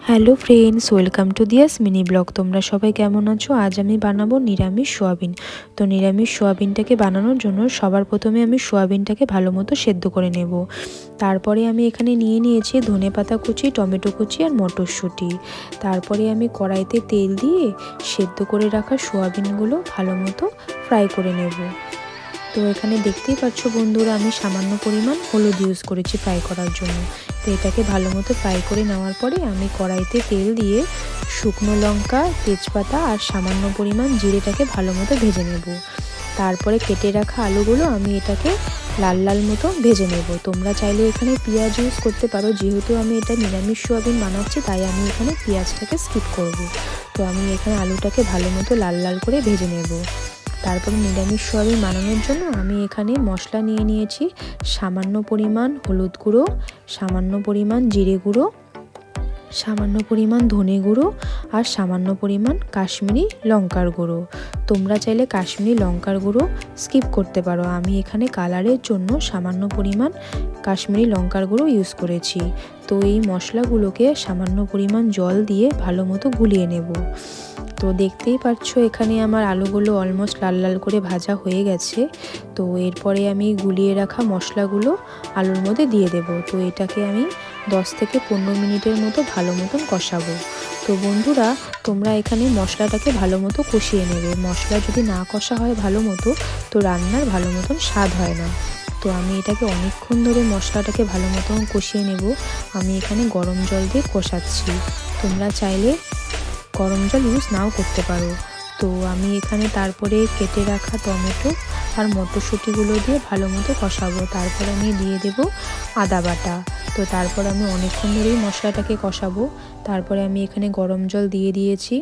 Hello friends, welcome to Diya's mini blog. তোমরা সবাই কেমন আছো? আজ আমি বানাবো নিরামিষ সোয়াবিন। তো নিরামিষ সোয়াবিনটাকে বানানোর জন্য সবার প্রথমে আমি সোয়াবিনটাকে ভালো মতো সেদ্ধ করে নেব। তারপরে আমি এখানে নিয়েছি ধনেপাতা কুচি, টমেটো কুচি আর মটরশুঁটি। তারপরে আমি কড়াইতে তেল দিয়ে সেদ্ধ করে রাখা সোয়াবিনগুলো ভালো মতো ফ্রাই করে নেব। তো এখানে দেখতেই পাচ্ছ বন্ধুরা, আমি সামান্য পরিমাণ হলুদ ইউজ করেছি ফ্রাই করার জন্য। তো এটাকে ভালো মতো ফ্রাই করে নেওয়ার পরে আমি কড়াইতে তেল দিয়ে শুকনো লঙ্কা, তেজপাতা আর সামান্য পরিমাণ জিরেটাকে ভালো মতো ভেজে নেব। তারপরে কেটে রাখা আলুগুলো আমি এটাকে লাল লাল মতো ভেজে নেব। তোমরা চাইলে এখানে পেঁয়াজ ইউজ করতে পারো, যেহেতু আমি এটা নিরামিষ সোয়াবিন বানাচ্ছি তাই আমি এখানে পেঁয়াজটাকে স্কিপ করব। তো আমি এখানে আলুটাকে ভালো মতো লাল লাল করে ভেজে নেব। তারপরে নিরামিষ সোয়াবিন বানানোর জন্য আমি এখানে মশলা নিয়েছি সামান্য পরিমাণ হলুদ গুঁড়ো, সামান্য পরিমাণ জিরে গুঁড়ো, সামান্য পরিমাণ ধনে গুঁড়ো আর সামান্য পরিমাণ কাশ্মীরি লঙ্কার গুঁড়ো। তোমরা চাইলে কাশ্মীরি লঙ্কার গুঁড়ো স্কিপ করতে পারো। আমি এখানে কালারের জন্য সামান্য পরিমাণ কাশ্মীরি লঙ্কার গুঁড়ো ইউজ করেছি। তো এই মশলাগুলোকে সামান্য পরিমাণ জল দিয়ে ভালো মতো গুলিয়ে নেব। তো দেখতেই পাচ্ছ এখানে আমার আলুগুলো অলমোস্ট লাল লাল করে ভাজা হয়ে গেছে। তো এরপরে আমি গুলিয়ে রাখা মশলাগুলো আলুর মধ্যে দিয়ে দেব। তো এটাকে আমি 10 থেকে 15 মিনিটের মতো ভালো মতন কষাবো। তো বন্ধুরা, তোমরা এখানে মশলাটাকে ভালো মতো কষিয়ে নেবে। মশলা যদি না কষা হয় ভালো মতো, তো রান্নার ভালো মতন স্বাদ হয় না। তো আমি এটাকে অনেকক্ষণ ধরে মশলাটাকে ভালো মতন কষিয়ে নেব। আমি এখানে গরম জল দিয়ে কষাচ্ছি। তোমরা চাইলে গরম জল ইউজ নাও করতে পারো। তো আমি এখানে তারপরে কেটে রাখা টমেটো আর মটরশুঁটিগুলো দিয়ে ভালো মতো কষাবো। তারপর আমি দিয়ে দেব আদা বাটা। তো তারপর আমি অনেকক্ষণ ধরেই মশলাটাকে কষাবো। তারপরে আমি এখানে গরম জল দিয়ে দিয়েছি।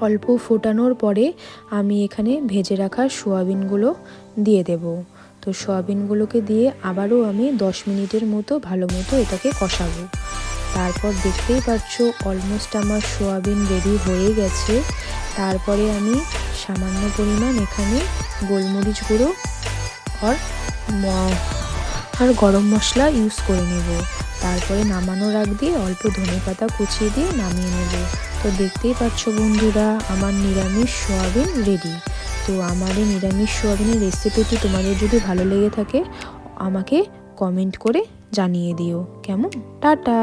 অল্প ফোটানোর পরে আমি এখানে ভেজে রাখা সোয়াবিনগুলো দিয়ে দেব। তো সোয়াবিনগুলোকে দিয়ে আবারও আমি 10 মিনিটের মতো ভালো মতো এটাকে কষাবো। তারপর দেখতেই পাচ্ছ অলমোস্ট আমার সোয়াবিন রেডি হয়ে গেছে। তারপরে আমি সামান্য পরিমাণ এখানে গোলমরিচ গুঁড়ো আর গরম মশলা ইউজ করে নেব। তারপরে নামানোর আগ দিয়ে অল্প ধনেপাতা কুচিয়ে দিয়ে নামিয়ে নেব। তো দেখতেই পাচ্ছ বন্ধুরা, আমার নিরামিষ সোয়াবিন রেডি। তো আমার এই নিরামিষ সোয়াবিনের রেসিপিটি তোমাদের যদি ভালো লেগে থাকে আমাকে কমেন্ট করে জানিয়ে দিও। কেমন? টাটা।